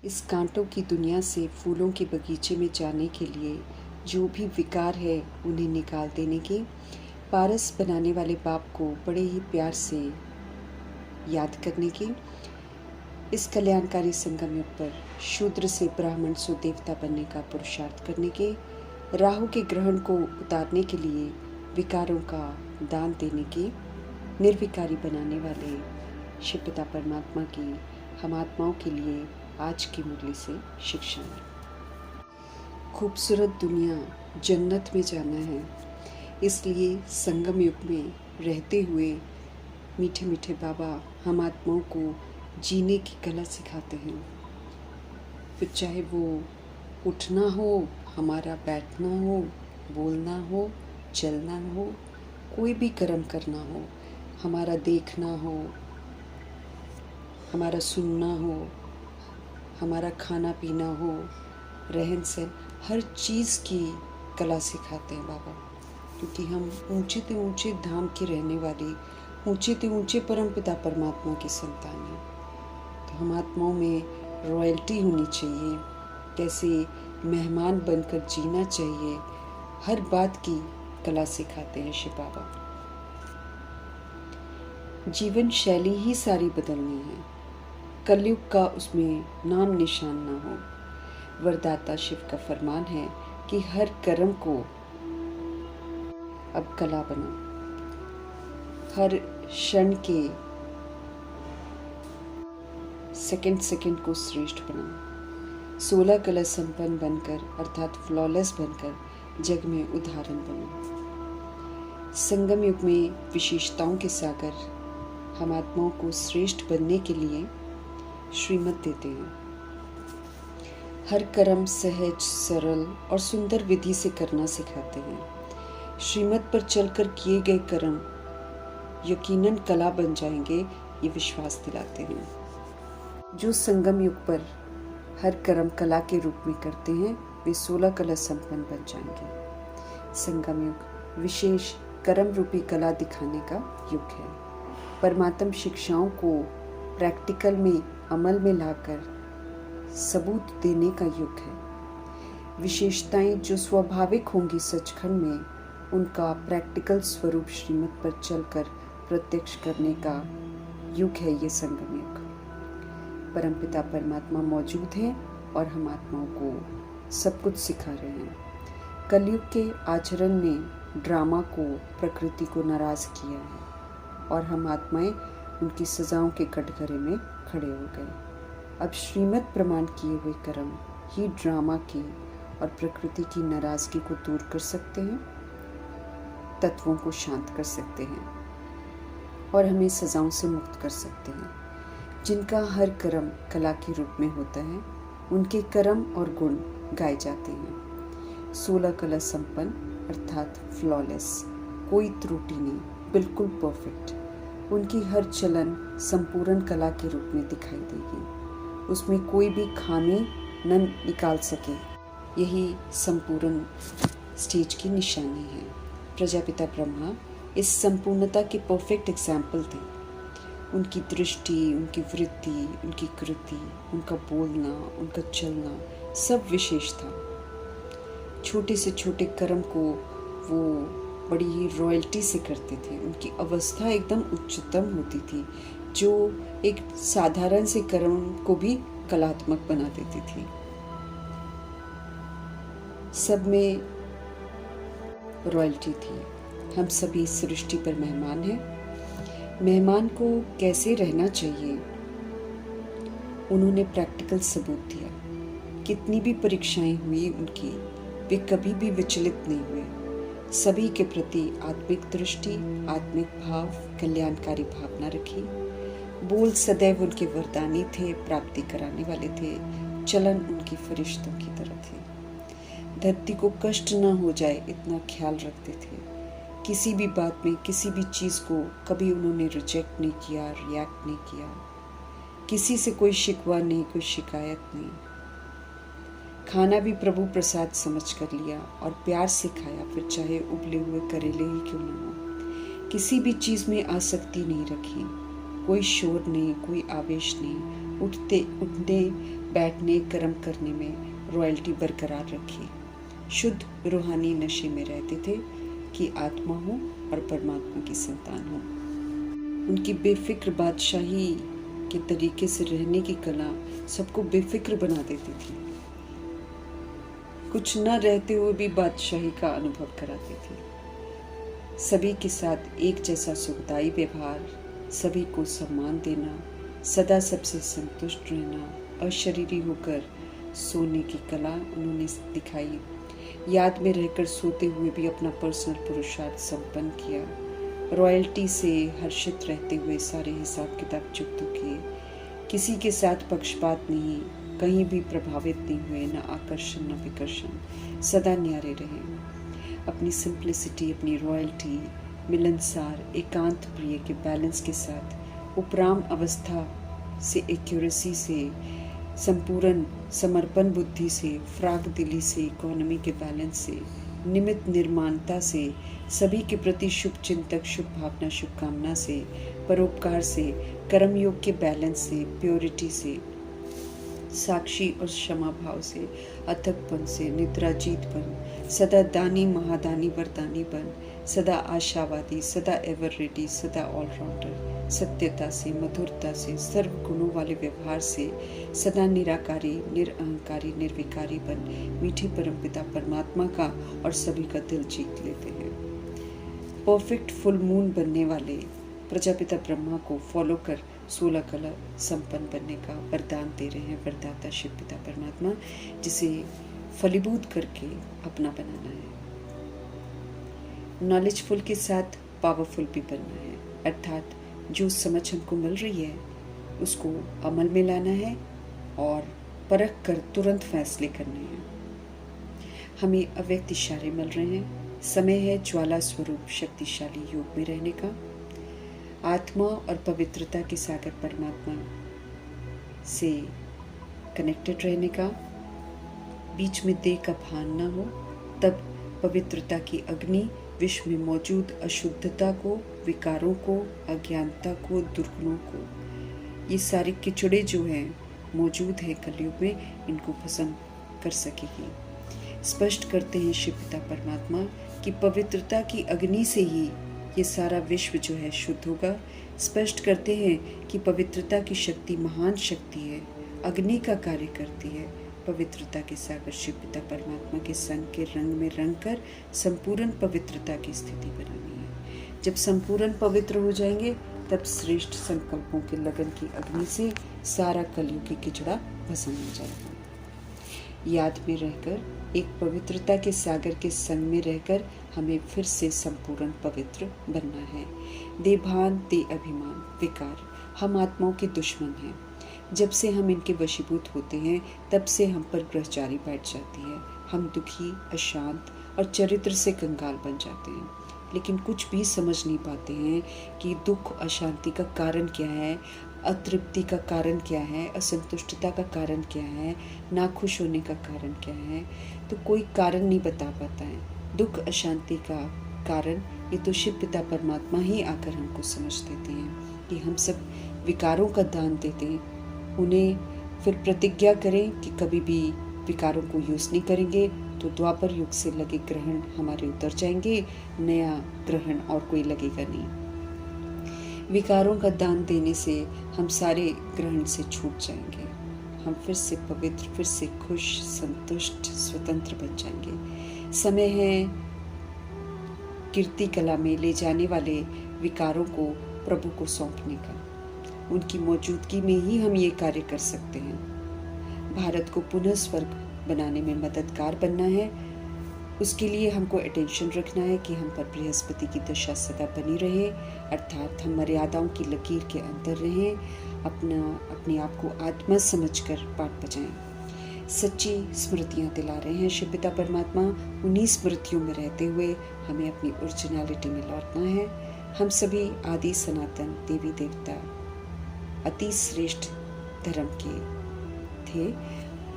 इस कांटों की दुनिया से फूलों के बगीचे में जाने के लिए जो भी विकार है उन्हें निकाल देने के पारस बनाने वाले बाप को बड़े ही प्यार से याद करने के इस कल्याणकारी संगम युग पर शूद्र से ब्राह्मण सो देवता बनने का पुरुषार्थ करने के राहु के ग्रहण को उतारने के लिए विकारों का दान देने के निर्विकारी बनाने वाले शिव पिता परमात्मा की हम आत्माओं के लिए आज की मुरली से शिक्षा है। खूबसूरत दुनिया जन्नत में जाना है, इसलिए संगम युग में रहते हुए मीठे मीठे बाबा हम आत्माओं को जीने की कला सिखाते हैं। फिर चाहे वो उठना हो, हमारा बैठना हो, बोलना हो, चलना हो, कोई भी कर्म करना हो, हमारा देखना हो, हमारा सुनना हो, हमारा खाना पीना हो, रहन सहन, हर चीज़ की कला सिखाते हैं बाबा। क्योंकि हम ऊंचे से ऊंचे धाम के रहने वाले, ऊंचे से ऊंचे परम पिता परमात्मा की संतान हैं। तो हम आत्माओं में रॉयल्टी होनी चाहिए, कैसे मेहमान बनकर जीना चाहिए, हर बात की कला सिखाते हैं शिव बाबा। जीवन शैली ही सारी बदलनी है, कलयुग का उसमें नाम निशान ना हो। वरदाता शिव का फरमान है कि हर कर्म को अब कला बना, हर क्षण के सेकंड सेकंड को श्रेष्ठ बना। 16 कला संपन्न बनकर अर्थात फ्लॉलेस बनकर जग में उदाहरण बनो। संगम युग में विशेषताओं के सागर हम आत्माओं को श्रेष्ठ बनने के लिए श्रीमत देते हैं। हर कर्म सहज, सरल और सुंदर विधि से करना सिखाते हैं। श्रीमत पर चलकर किए गए कर्म यकीनन कला बन जाएंगे, ये विश्वास दिलाते हैं। जो संगम युग पर हर कर्म कला के रूप में करते हैं, वे 16 कला संपन्न बन जाएंगे। संगम युग विशेष कर्म रूपी कला दिखाने का युग है। परमात्म शिक्षाओं को प्रैक्टिकल में अमल में लाकर सबूत देने का युग है। विशेषताएं जो स्वाभाविक होंगी सचखंड में, उनका प्रैक्टिकल स्वरूप श्रीमत पर चलकर प्रत्यक्ष करने का युग है ये संगम युग। परमपिता परमात्मा मौजूद हैं और हम आत्माओं को सब कुछ सिखा रहे हैं। कलयुग के आचरण ने ड्रामा को, प्रकृति को नाराज किया है और हम आत्माएं उनकी सजाओं के कटघरे में खड़े हो गए। अब श्रीमत प्रमाण किए हुए कर्म ही ड्रामा की और प्रकृति की नाराजगी को दूर कर सकते हैं, तत्वों को शांत कर सकते हैं और हमें सजाओं से मुक्त कर सकते हैं। जिनका हर कर्म कला के रूप में होता है, उनके कर्म और गुण गाए जाते हैं। 16 कला संपन्न अर्थात फ्लॉलेस, कोई त्रुटि नहीं, बिल्कुल परफेक्ट। उनकी हर चलन संपूर्ण कला के रूप में दिखाई देगी, उसमें कोई भी खामी न निकाल सके। यही संपूर्ण स्टेज की निशानी है। प्रजापिता ब्रह्मा इस संपूर्णता के परफेक्ट एग्जाम्पल थे। उनकी दृष्टि, उनकी वृत्ति, उनकी कृति, उनका बोलना, उनका चलना सब विशेष था। छोटे से छोटे कर्म को वो बड़ी ही रॉयल्टी से करते थे। उनकी अवस्था एकदम उच्चतम होती थी, जो एक साधारण से कर्म को भी कलात्मक बना देती थी। सब में रॉयल्टी थी। हम सभी सृष्टि पर मेहमान हैं। मेहमान को कैसे रहना चाहिए, उन्होंने प्रैक्टिकल सबूत दिया। कितनी भी परीक्षाएं हुई उनकी, वे कभी भी विचलित नहीं हुए। सभी के प्रति आत्मिक दृष्टि, आत्मिक भाव, कल्याणकारी भावना रखी। बोल सदैव उनके वरदानी थे, प्राप्ति कराने वाले थे। चलन उनकी फरिश्तों की तरह थे। धरती को कष्ट न हो जाए इतना ख्याल रखते थे। किसी भी बात में, किसी भी चीज़ को कभी उन्होंने रिजेक्ट नहीं किया, रिएक्ट नहीं किया। किसी से कोई शिकवा नहीं, कोई शिकायत नहीं। खाना भी प्रभु प्रसाद समझ कर लिया और प्यार से खाया, फिर चाहे उबले हुए करेले ही क्यों न हो। किसी भी चीज़ में आसक्ति नहीं रखी, कोई शोर नहीं, कोई आवेश नहीं। उठने बैठने कर्म करने में रॉयल्टी बरकरार रखी। शुद्ध रूहानी नशे में रहते थे कि आत्मा हो और परमात्मा की संतान हो। उनकी बेफिक्र बादशाही के तरीके से रहने की कला सबको बेफिक्र बना देती थी। कुछ न रहते हुए भी बादशाही का अनुभव कराती थी। सभी के साथ एक जैसा सुखदायी व्यवहार, सभी को सम्मान देना, सदा सबसे संतुष्ट रहना, अशरीरी होकर सोने की कला उन्होंने दिखाई। याद में रहकर सोते हुए भी अपना पर्सनल पुरुषार्थ संपन्न किया। रॉयल्टी से हर्षित रहते हुए सारे हिसाब किताब चुकता किए। किसी के साथ पक्षपात नहीं, कहीं भी प्रभावित नहीं हुए, न आकर्षण न विकर्षण, सदा न्यारे रहे। अपनी सिंप्लिसिटी, अपनी रॉयल्टी, मिलनसार, एकांत प्रिय के बैलेंस के साथ, उपराम अवस्था से, एक्यूरेसी से, संपूर्ण समर्पण बुद्धि से, फ्राग दिली से, इकोनॉमी के बैलेंस से, निमित्त निर्माणता से, सभी के प्रति शुभ चिंतक, शुभ भावना, शुभकामना से, परोपकार से, कर्मयोग के बैलेंस से, प्योरिटी से, साक्षी और क्षमा भाव से, अथकपन से, निद्राजीतपन, सदा दानी महादानी वरदानी बन, सदा आशावादी, सदा एवर रेडी, सदा ऑलराउंडर, सत्यता से, मधुरता से, सर्व गुणों वाले व्यवहार से, सदा निराकारी, निरअहंकारी, निर्विकारी बन, मीठे परमपिता परमात्मा का और सभी का दिल जीत लेते हैं। परफेक्ट फुल मून बनने वाले प्रजापिता ब्रह्मा को फॉलो कर 16 कला संपन्न बनने का वरदान दे रहे हैं वरदाता शिव पिता परमात्मा, जिसे फलीभूत करके अपना बनाना है। नॉलेजफुल के साथ पावरफुल भी बनना है, अर्थात जो समझ हमको मिल रही है उसको अमल में लाना है और परख कर तुरंत फैसले करने हैं। हमें अव्यक्त इशारे मिल रहे हैं। समय है ज्वाला स्वरूप शक्तिशाली योग में रहने का, आत्मा और पवित्रता के सागर परमात्मा से कनेक्टेड रहने का, बीच में देह का भान न हो, तब पवित्रता की अग्नि विश्व में मौजूद अशुद्धता को, विकारों को, अज्ञानता को, दुर्गुणों को, ये सारे किचड़े जो हैं मौजूद है कलयुग में, इनको भस्म कर सकेगी। स्पष्ट करते हैं शिव पिता परमात्मा कि पवित्रता की अग्नि से ही ये सारा विश्व जो है शुद्ध होगा। स्पष्ट करते हैं कि पवित्रता की शक्ति महान शक्ति है, अग्नि का कार्य करती है। पवित्रता के सागर शिव पिता परमात्मा के संग के रंग में रंग कर संपूर्ण पवित्रता की स्थिति बनानी है। जब संपूर्ण पवित्र हो जाएंगे तब श्रेष्ठ संकल्पों के लगन की अग्नि से सारा कलयुगी किचड़ा भस्म हो जाएगा। याद में रहकर, एक पवित्रता के सागर के संग में रहकर हमें फिर से संपूर्ण पवित्र बनना है। देभान, दे अभिमान, विकार हम आत्माओं के दुश्मन हैं। जब से हम इनके वशीभूत होते हैं तब से हम पर ग्रहचारी बैठ जाती है। हम दुखी, अशांत और चरित्र से कंगाल बन जाते हैं, लेकिन कुछ भी समझ नहीं पाते हैं कि दुख, अशांति का कारण क्या है, अतृप्ति का कारण क्या है, असंतुष्टता का कारण क्या है, नाखुश होने का कारण क्या है। तो कोई कारण नहीं बता पाता है। दुख, अशांति का कारण ये तो शिव पिता परमात्मा ही आकर हमको समझ देते हैं कि हम सब विकारों का दान देते हैं। उन्हें फिर प्रतिज्ञा करें कि कभी भी विकारों को यूज़ नहीं करेंगे, तो द्वापर युग से लगे ग्रहण हमारे उतर जाएंगे, नया ग्रहण और कोई लगेगा नहीं। विकारों का दान देने से हम सारे ग्रहण से छूट जाएंगे। हम फिर से पवित्र, फिर से खुश, संतुष्ट, स्वतंत्र बन जाएंगे। समय है कीर्ति कला में ले जाने वाले विकारों को प्रभु को सौंपने का। उनकी मौजूदगी में ही हम ये कार्य कर सकते हैं। भारत को पुनः स्वर्ग बनाने में मददगार बनना है। उसके लिए हमको अटेंशन रखना है कि हम पर बृहस्पति की दशा सदा बनी रहे, अर्थात हम मर्यादाओं की लकीर के अंदर रहें, अपने आप को आत्मा समझकर पाठ बजाएं। सच्ची स्मृतियाँ दिला रहे हैं शिव पिता परमात्मा। उन्हीं स्मृतियों में रहते हुए हमें अपनी ओरिजिनलिटी में लौटना है। हम सभी आदि सनातन देवी देवता अति श्रेष्ठ धर्म के थे,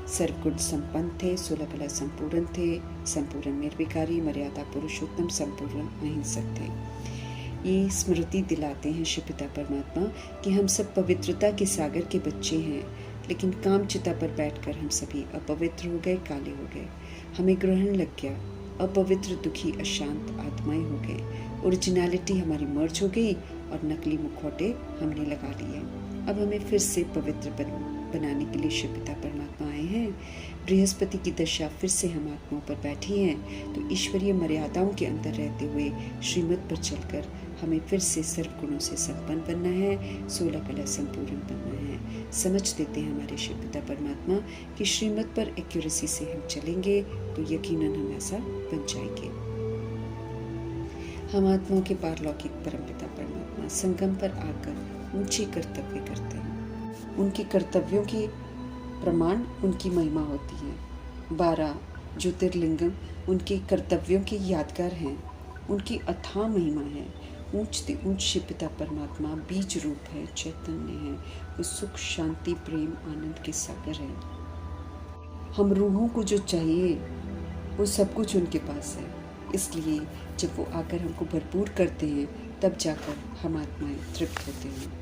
सर्वगुण संपन्न थे, 16 कला संपूर्ण थे, संपूर्ण निर्विकारी, मर्यादा पुरुषोत्तम, संपूर्ण अहिंसक थे। ये स्मृति दिलाते हैं शिव पिता परमात्मा कि हम सब पवित्रता के सागर के बच्चे हैं, लेकिन काम चिता पर बैठकर हम सभी अपवित्र हो गए, काले हो गए। हमें ग्रहण लग गया, अपवित्र, दुखी, अशांत आत्माएं हो गए। ओरिजिनलिटी हमारी मर्ज हो गई और नकली मुखौटे हमने लगा लिए। अब हमें फिर से पवित्र बनाने के लिए शिव पिता परमात्मा आए हैं। बृहस्पति की दशा फिर से हम आत्माओं पर बैठी है, तो ईश्वरीय मर्यादाओं के अंदर रहते हुए श्रीमत पर चलकर हमें फिर से सर्व गुणों से संपन्न बनना है, 16 कला संपूर्ण बनना है। समझ देते हैं हमारे शिव पिता परमात्मा कि श्रीमत पर एक्यूरेसी से हम चलेंगे तो यकीनन हम ऐसा बन जाएंगे। हम आत्माओं के पारलौकिक परमपिता परमात्मा संगम पर आकर ऊंचे कर्तव्य करते हैं। उनके कर्तव्यों की प्रमाण उनकी महिमा होती है। 12 ज्योतिर्लिंगम उनके कर्तव्यों की यादगार हैं, उनकी अथाह महिमा है। ऊंचते ऊंच शिव पिता परमात्मा बीज रूप है, चैतन्य है, वो सुख, शांति, प्रेम, आनंद के सागर है। हम रूहों को जो चाहिए वो सब कुछ उनके पास है, इसलिए जब वो आकर हमको भरपूर करते हैं तब जाकर हम आत्माएं तृप्त होते हैं।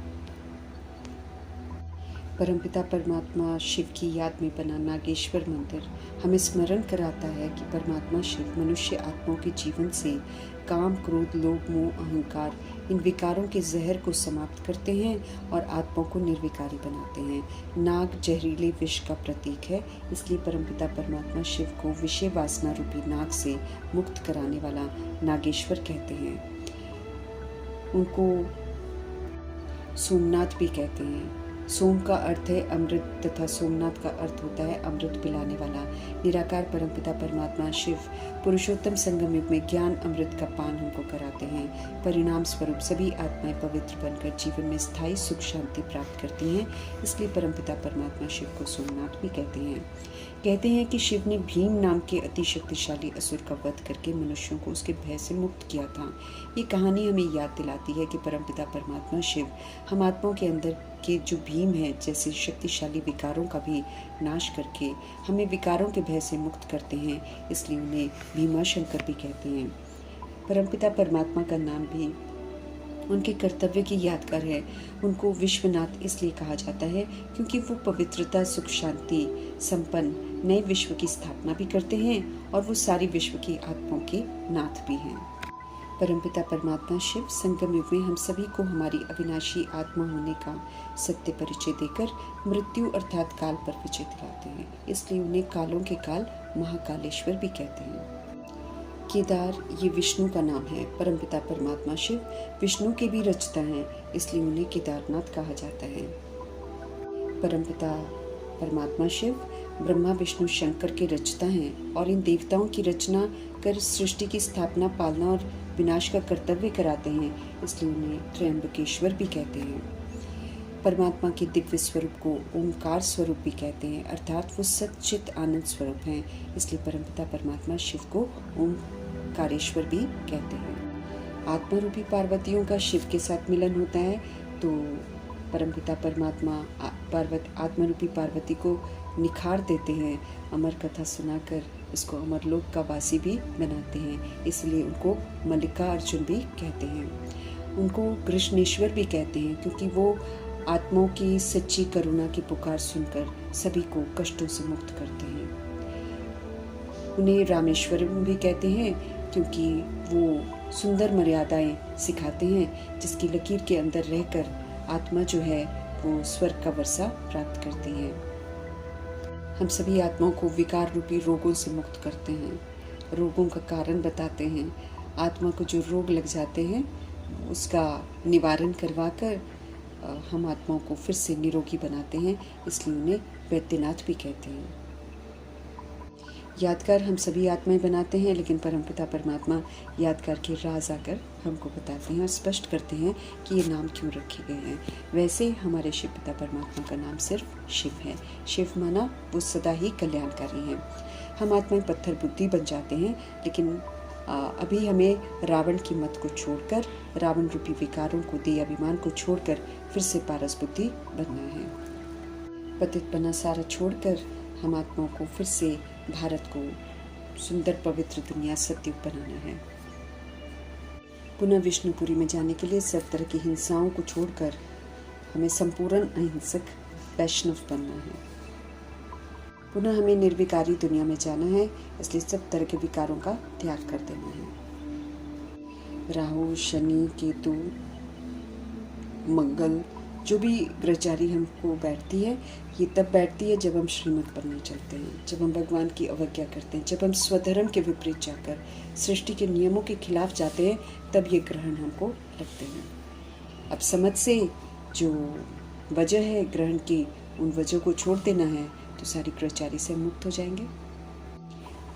परमपिता परमात्मा शिव की याद में बना नागेश्वर मंदिर हमें स्मरण कराता है कि परमात्मा शिव मनुष्य आत्माओं के जीवन से काम, क्रोध, लोभ, मोह, अहंकार, इन विकारों के जहर को समाप्त करते हैं और आत्माओं को निर्विकारी बनाते हैं। नाग जहरीले विष का प्रतीक है, इसलिए परमपिता परमात्मा शिव को विषय वासना रूपी नाग से मुक्त कराने वाला नागेश्वर कहते हैं। उनको सोमनाथ भी कहते हैं। सोम का अर्थ है अमृत तथा सोमनाथ का अर्थ होता है अमृत पिलाने वाला। निराकार परमपिता परमात्मा शिव पुरुषोत्तम संगम युग में ज्ञान अमृत का पान हमको कराते हैं। परिणाम स्वरूप सभी आत्माएं पवित्र बनकर जीवन में स्थायी सुख शांति प्राप्त करती हैं, इसलिए परमपिता परमात्मा शिव को सोमनाथ भी कहते हैं। कहते हैं कि शिव ने भीम नाम के अति शक्तिशाली असुर का वध करके मनुष्यों को उसके भय से मुक्त किया था। ये कहानी हमें याद दिलाती है कि परमपिता परमात्मा शिव हम आत्माओं के अंदर के जो भीम है जैसे शक्तिशाली विकारों का भी नाश करके हमें विकारों के भय से मुक्त करते हैं, इसलिए उन्हें भीमा शंकर भी कहते हैं। परमपिता परमात्मा का नाम भी उनके कर्तव्य की यादगार है। उनको विश्वनाथ इसलिए कहा जाता है क्योंकि वो पवित्रता, सुख, शांति संपन्न नए विश्व की स्थापना भी करते हैं और वो सारी विश्व की आत्माओं के नाथ भी हैं। परमपिता परमात्मा शिव संगम युग में हम सभी को हमारी अविनाशी आत्मा होने का सत्य परिचय देकर मृत्यु अर्थात काल पर विजय दिलाते हैं, इसलिए उन्हें कालों के काल महाकालेश्वर भी कहते हैं। केदार ये विष्णु का नाम है। परमपिता परमात्मा शिव विष्णु के भी रचता हैं, इसलिए उन्हें केदारनाथ कहा जाता है। परमपिता परमात्मा शिव ब्रह्मा, विष्णु, शंकर के रचता हैं और इन देवताओं की रचना कर सृष्टि की स्थापना, पालना और विनाश का कर्तव्य कराते हैं, इसलिए उन्हें त्र्यंबकेश्वर भी कहते हैं। परमात्मा के दिव्य स्वरूप को ओंकार स्वरूप भी कहते हैं, अर्थात वो सच्चित आनंद स्वरूप हैं, इसलिए परमपिता परमात्मा शिव को ओंकारेश्वर भी कहते हैं। आत्मा रूपी पार्वतियों का शिव के साथ मिलन होता है, तो परमपिता परमात्मा आत्मा रूपी पार्वती को निखार देते हैं, अमर कथा सुनाकर उसको अमरलोक का वासी भी बनाते हैं, इसलिए उनको मल्लिकार्जुन भी कहते हैं। उनको कृष्णेश्वर भी कहते हैं क्योंकि वो आत्माओं की सच्ची करुणा की पुकार सुनकर सभी को कष्टों से मुक्त करते हैं। उन्हें रामेश्वर भी कहते हैं क्योंकि वो सुंदर मर्यादाएं सिखाते हैं, जिसकी लकीर के अंदर रहकर आत्मा जो है वो स्वर्ग का वर्षा प्राप्त करती है। हम सभी आत्माओं को विकार रूपी रोगों से मुक्त करते हैं, रोगों का कारण बताते हैं। आत्मा को जो रोग लग जाते हैं उसका निवारण करवाकर हम आत्माओं को फिर से निरोगी बनाते हैं, इसलिए उन्हें वैद्यनाथ भी कहते हैं। यादगार हम सभी आत्माएं बनाते हैं, लेकिन परमपिता परमात्मा यादगार के राज आकर हमको बताते हैं और स्पष्ट करते हैं कि ये नाम क्यों रखे गए हैं। वैसे हमारे शिव पिता परमात्मा का नाम सिर्फ शिव है। शिव माना वो सदा ही कल्याणकारी हैं। हम आत्माएं पत्थर बुद्धि बन जाते हैं, लेकिन अभी हमें रावण की मत को छोड़कर, रावण रूपी विकारों को, देह अभिमान को छोड़कर फिर से पारस बुद्धि बनना है। पतितपना सारा छोड़कर हम आत्माओं को फिर से भारत को सुंदर पवित्र दुनिया सत्युग बनाना है। पुनः विष्णुपुरी में जाने के लिए सब तरह की हिंसाओं को छोड़कर हमें संपूर्ण अहिंसक वैष्णव बनना है। पुनः हमें निर्विकारी दुनिया में जाना है, इसलिए सब तरह के विकारों का त्याग कर देना है। राहु, शनि, केतु, मंगल, जो भी ग्रहचारी हमको बैठती है, ये तब बैठती है जब हम श्रीमत पढ़ने चलते हैं, जब हम भगवान की अवज्ञा करते हैं, जब हम स्वधर्म के विपरीत जाकर सृष्टि के नियमों के खिलाफ जाते हैं, तब ये ग्रहण हमको लगते हैं। अब समझ से जो वजह है ग्रहण की, उन वजह को छोड़ देना है, तो सारी ग्रहचारी से मुक्त हो जाएंगे।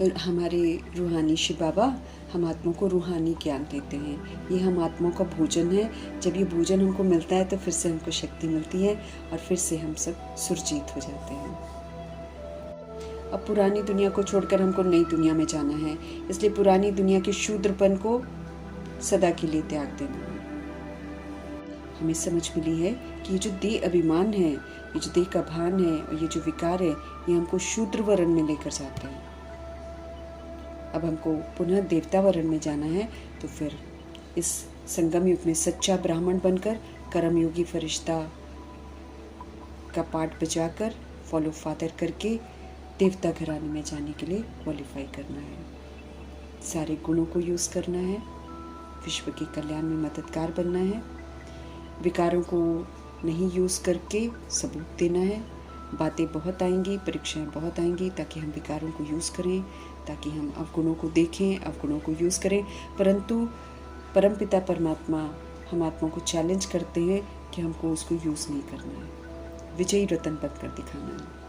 और हमारे रूहानी शिव बाबा हम आत्मा को रूहानी ज्ञान देते हैं। ये हम आत्मा का भोजन है। जब ये भोजन हमको मिलता है तो फिर से हमको शक्ति मिलती है और फिर से हम सब सुरजीत हो जाते हैं। अब पुरानी दुनिया को छोड़कर हमको नई दुनिया में जाना है, इसलिए पुरानी दुनिया के शूद्रपन को सदा के लिए त्याग देना है। हमें समझ मिली है कि ये जो देह अभिमान है, ये जो देह का भान है और ये जो विकार है, ये हमको शूद्र वर्ण में लेकर जाते हैं। अब हमको पुनः देवता वर्ण में जाना है, तो फिर इस संगम युग में सच्चा ब्राह्मण बनकर कर्मयोगी फरिश्ता का पाठ बजाकर फॉलो फादर करके देवता घराने में जाने के लिए क्वालिफाई करना है। सारे गुणों को यूज़ करना है, विश्व के कल्याण में मददगार बनना है, विकारों को नहीं यूज़ करके सबूत देना है। बातें बहुत आएंगी, परीक्षाएं बहुत आएंगी, ताकि हम विकारों को यूज़ करें, ताकि हम अवगुणों को देखें, अवगुणों को यूज़ करें। परंतु परमपिता परमात्मा हम आत्मा को चैलेंज करते हैं कि हमको उसको यूज़ नहीं करना है, विजयी रतन बनकर दिखाना है।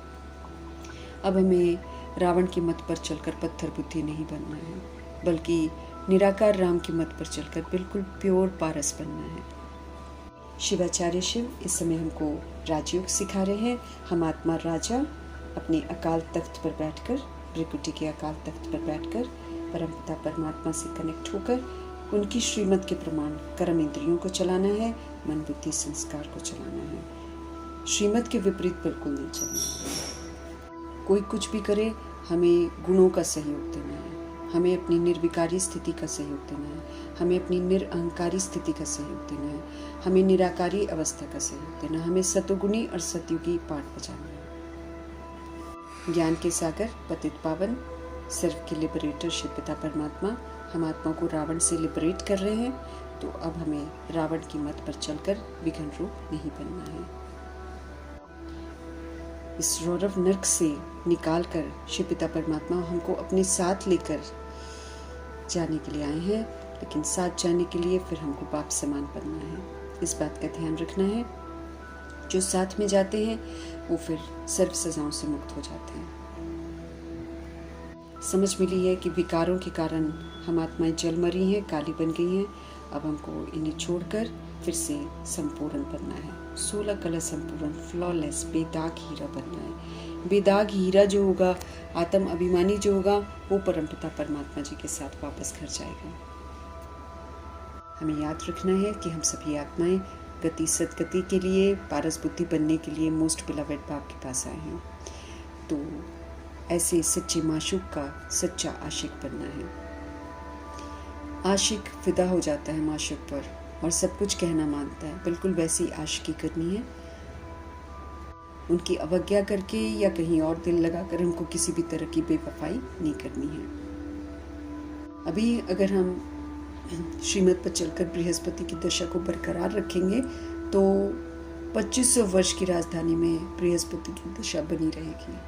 अब हमें रावण की मत पर चलकर पत्थर बुद्धि नहीं बनना है, बल्कि निराकार राम की मत पर चलकर बिल्कुल प्योर पारस बनना है। शिवाचार्य शिव इस समय हमको राजयोग सिखा रहे हैं। हम आत्मा राजा अपने अकाल तख्त पर बैठकर, भृकुटी के अकाल तख्त पर बैठकर परमपिता परमात्मा से कनेक्ट होकर उनकी श्रीमत के प्रमाण कर्म इंद्रियों को चलाना है, मन बुद्धि संस्कार को चलाना है। श्रीमत के विपरीत बिल्कुल नहीं चलना है। कोई कुछ भी करे, हमें गुणों का सहयोग देना है, हमें अपनी निर्विकारी स्थिति का सहयोग देना है, हमें अपनी निरअहंकारी स्थिति का सहयोग देना है, हमें निराकारी अवस्था का सहयोग देना है, हमें सतोगुणी और सतयुगी पाठ बजाना है। ज्ञान के सागर पतित पावन सर्व के लिबरेटर शिव पिता परमात्मा हम आत्मा को रावण से लिबरेट कर रहे हैं, तो अब हमें रावण की मत पर चलकर विघ्न रूप नहीं बनना है। इस रौरव नर्क से निकालकर शिव पिता परमात्मा हमको अपने साथ लेकर जाने के लिए आए हैं, लेकिन साथ जाने के लिए फिर हमको बाप समान बनना है। इस बात का ध्यान रखना है। जो साथ में जाते हैं वो फिर सर्व सजाओं से मुक्त हो जाते हैं। समझ मिली है कि विकारों के कारण हम आत्माएं जल मरी हैं, काली बन गई हैं। अब हमको इन्हें छोड़कर फिर से संपूर्ण बनना है। 16 कला संपूर्ण, फ्लॉलेस, बेदाग हीरा बनना है। बेदाग हीरा जो होगा, आत्म अभिमानी जो होगा, वो परमपिता परमात्मा जी के साथ वापस घर जाएगा। हमें याद रखना है कि हम सभी आत्माएं गति सदगति के लिए, पारस बुद्धि बनने के लिए मोस्ट बिलवेड बाप के पास आए हैं। तो ऐसे सच्चे माशूक का सच्चा आशिक बनना है। आशिक फिदा हो जाता है माशूक पर और सब कुछ कहना मानता है, बिल्कुल वैसी आशिकी करनी है। उनकी अवज्ञा करके या कहीं और दिल लगाकर हमको किसी भी तरह की बेवफाई नहीं करनी है। अभी अगर हम श्रीमत पर चलकर बृहस्पति की दशा को बरकरार रखेंगे तो 2500 वर्ष की राजधानी में बृहस्पति की दशा बनी रहेगी।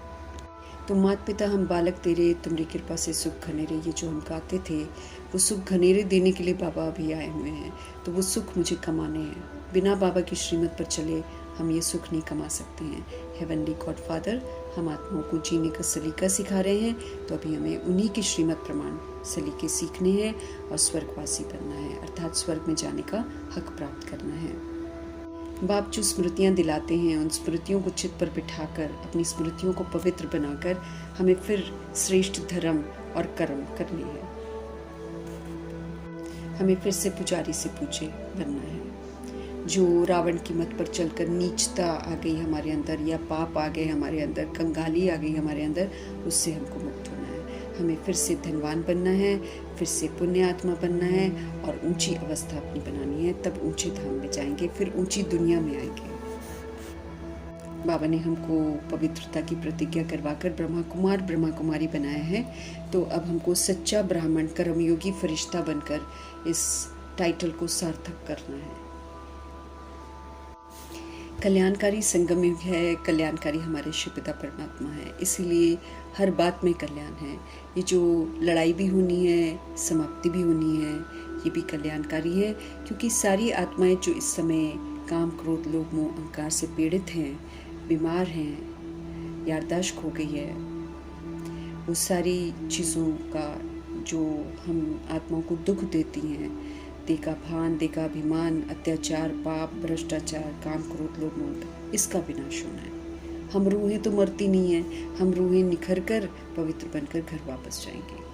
तो माता पिता हम बालक तेरे, तुम्हारी कृपा से सुख घनेरे, ये जो हम गाते थे, वो सुख घनेरे देने के लिए बाबा अभी आए हुए हैं। तो वो सुख मुझे कमाने हैं। बिना बाबा की श्रीमत पर चले हम ये सुख नहीं कमा सकते हैं। हेवनली गॉड फादर हम आत्माओं को जीने का सलीका सिखा रहे हैं, तो अभी हमें उन्हीं की श्रीमत प्रमाण सलीके सीखने हैं और स्वर्गवासी बनना है, अर्थात स्वर्ग में जाने का हक प्राप्त करना है। बाप जो स्मृतियाँ दिलाते हैं, उन स्मृतियों को चित्त पर बिठाकर, अपनी स्मृतियों को पवित्र बनाकर हमें फिर श्रेष्ठ धर्म और कर्म करने हैं। हमें फिर से पुजारी से पूछे बनना है। जो रावण की मत पर चलकर नीचता आ गई हमारे अंदर, या पाप आ गए हमारे अंदर, कंगाली आ गई हमारे अंदर, उससे हमको मुक्त होना है। हमें फिर से धनवान बनना है, फिर से पुण्य आत्मा बनना है और ऊंची अवस्था अपनी बनानी है। तब ऊंचे धाम में जाएंगे, फिर ऊंची दुनिया में आएंगे। बाबा ने हमको पवित्रता की प्रतिज्ञा करवाकर ब्रह्मा कुमार ब्रह्मा कुमारी बनाया है, तो अब हमको सच्चा ब्राह्मण कर्मयोगी फरिश्ता बनकर इस टाइटल को सार्थक करना है। कल्याणकारी संगम युग है, कल्याणकारी हमारे शिव पिता परमात्मा है, इसीलिए हर बात में कल्याण है। ये जो लड़ाई भी होनी है, समाप्ति भी होनी है, ये भी कल्याणकारी है, क्योंकि सारी आत्माएं जो इस समय काम क्रोध लोभ मोह अहंकार से पीड़ित हैं, बीमार हैं, याददाश्त खो गई है, वो सारी चीज़ों का जो हम आत्माओं को दुख देती हैं, देका भान, देका अभिमान, अत्याचार, पाप, भ्रष्टाचार, काम क्रोध लोभ मोह, इसका विनाश होना है। हम रूहें तो मरती नहीं हैं, हम रूहें निखर कर पवित्र बनकर घर वापस जाएंगे।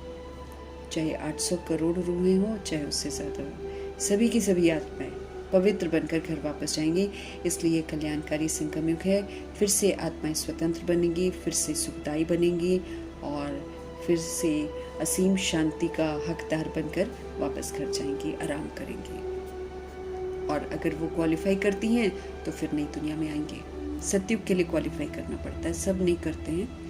चाहे 800 करोड़ रूहें हो, चाहे उससे ज़्यादा हो, सभी की सभी आत्माएं पवित्र बनकर घर वापस जाएंगी। इसलिए कल्याणकारी संगम युग है। फिर से आत्माएं स्वतंत्र बनेंगी, फिर से सुखदायी बनेंगी और फिर से असीम शांति का हकदार बनकर वापस घर जाएंगी, आराम करेंगी। और अगर वो क्वालिफाई करती हैं तो फिर नई दुनिया में आएंगे। सतयुग के लिए क्वालिफाई करना पड़ता है, सब नहीं करते हैं।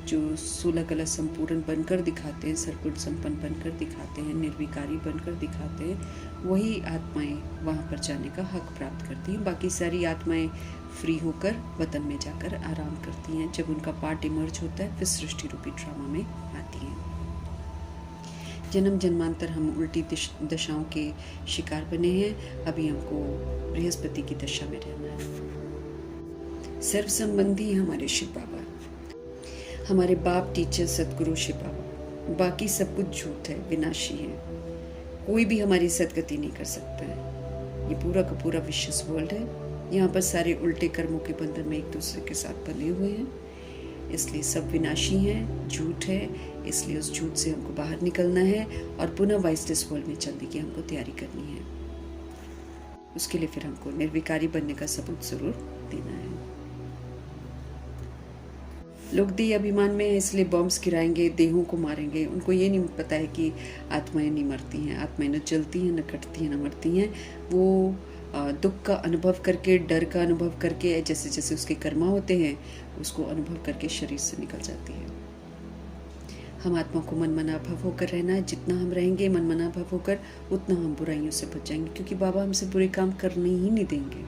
जो 16 कला संपूर्ण बनकर दिखाते हैं, सर्वगुण संपन्न बनकर दिखाते हैं, निर्विकारी बनकर दिखाते हैं, वही आत्माएं वहाँ पर जाने का हक प्राप्त करती हैं। बाकी सारी आत्माएं फ्री होकर वतन में जाकर आराम करती हैं। जब उनका पार्ट इमर्ज होता है, फिर सृष्टि रूपी ड्रामा में आती हैं। जन्म जन्मांतर हम उल्टी दशाओं के शिकार बने हैं। अभी हमको बृहस्पति की दशा में रहना है। सर्व संबंधी हमारे शिव बाबा, हमारे बाप, टीचर, सदगुरु शिव बाबा। बाकी सब कुछ झूठ है, विनाशी है। कोई भी हमारी सदगति नहीं कर सकता है। ये पूरा का पूरा विशेष वर्ल्ड है। यहाँ पर सारे उल्टे कर्मों के बंधन में एक दूसरे के साथ बंधे हुए हैं, इसलिए सब विनाशी हैं, झूठ है। इसलिए उस झूठ से हमको बाहर निकलना है और पुनः वाइसलेस वर्ल्ड में चलने की हमको तैयारी करनी है। उसके लिए फिर हमको निर्विकारी बनने का सबूत जरूर देना है। लोग देह अभिमान में है, इसलिए बॉम्ब्स गिराएंगे, देहों को मारेंगे। उनको ये नहीं पता है कि आत्माएं नहीं मरती हैं, आत्माएं न जलती हैं, न कटती हैं, न मरती हैं। वो दुख का अनुभव करके, डर का अनुभव करके, जैसे जैसे उसके कर्मा होते हैं, उसको अनुभव करके शरीर से निकल जाती है। हम आत्मा को मन मना भव होकर रहना है। जितना हम रहेंगे मन मना भव होकर, उतना हम बुराइयों से बच जाएंगे, क्योंकि बाबा हमसे बुरे काम करने ही नहीं देंगे।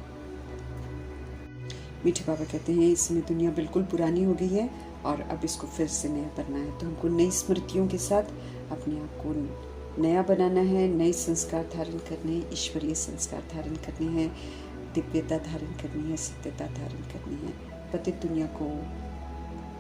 मीठे बाबा कहते हैं इस समय दुनिया बिल्कुल पुरानी हो गई है और अब इसको फिर से नया करना है। तो हमको नई स्मृतियों के साथ अपने आप को नया बनाना है, नए संस्कार धारण करने हैं, ईश्वरीय संस्कार धारण करने हैं, दिव्यता धारण करनी है, सत्यता धारण करनी है। पतित दुनिया को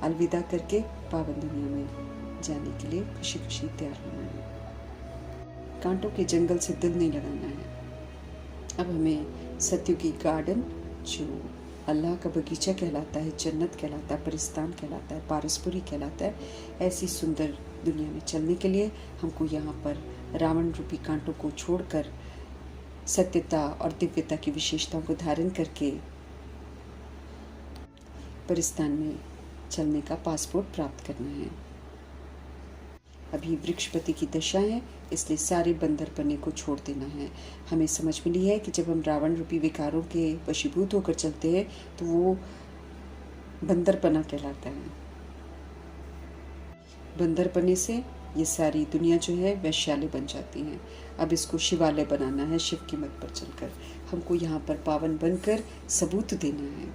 अलविदा करके पावन दुनिया में जाने के लिए खुशी खुशी तैयार होना है। कांटों के जंगल से दिल नहीं लगाना है। अब हमें सत्युगी गार्डन, जो अल्लाह का बगीचा कहलाता है, जन्नत कहलाता है, परिस्तान कहलाता है, पारसपुरी कहलाता है, ऐसी सुंदर दुनिया में चलने के लिए हमको यहाँ पर रावण रूपी कांटों को छोड़कर सत्यता और दिव्यता की विशेषताओं को धारण करके परिस्तान में चलने का पासपोर्ट प्राप्त करना है। अभी वृक्षपति की दशा है, इसलिए सारे बंदरपने को छोड़ देना है। हमें समझ मिली है कि जब हम रावण रूपी विकारों के वशीभूत होकर चलते हैं तो वो बंदरपना कहलाता है। बंदरपने से ये सारी दुनिया जो है वैश्यालय बन जाती है। अब इसको शिवालय बनाना है, शिव की मत पर चलकर। हमको यहाँ पर पावन बनकर सबूत देना है,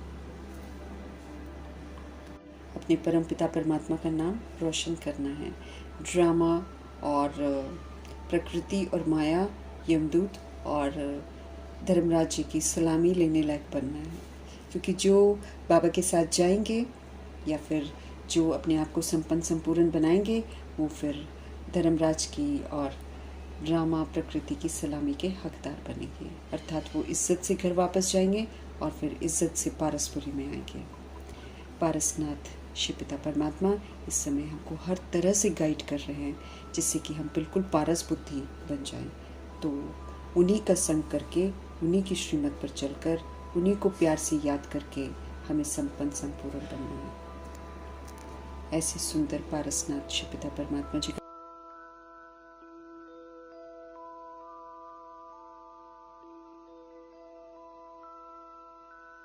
अपने परमपिता परमात्मा का नाम रोशन करना है। ड्रामा और प्रकृति और माया, यमदूत और धर्मराज जी की सलामी लेने लायक बनना है। क्योंकि जो बाबा के साथ जाएंगे या फिर जो अपने आप को संपन्न संपूर्ण बनाएंगे, वो फिर धर्मराज की और ड्रामा प्रकृति की सलामी के हकदार बनेंगे। अर्थात वो इज्जत से घर वापस जाएंगे और फिर इज्जत से पारसपुरी में आएंगे। पारसनाथ शिव पिता परमात्मा इस समय हमको हर तरह से गाइड कर रहे हैं, जिससे कि हम बिल्कुल पारस बुद्धि बन जाएं। तो उन्हीं का संग करके, उन्हीं की श्रीमत पर चलकर, उन्हीं को प्यार से याद करके हमें संपन्न संपूर्ण बनना है। ऐसे सुंदर पारसनाथ शिव पिता परमात्मा जी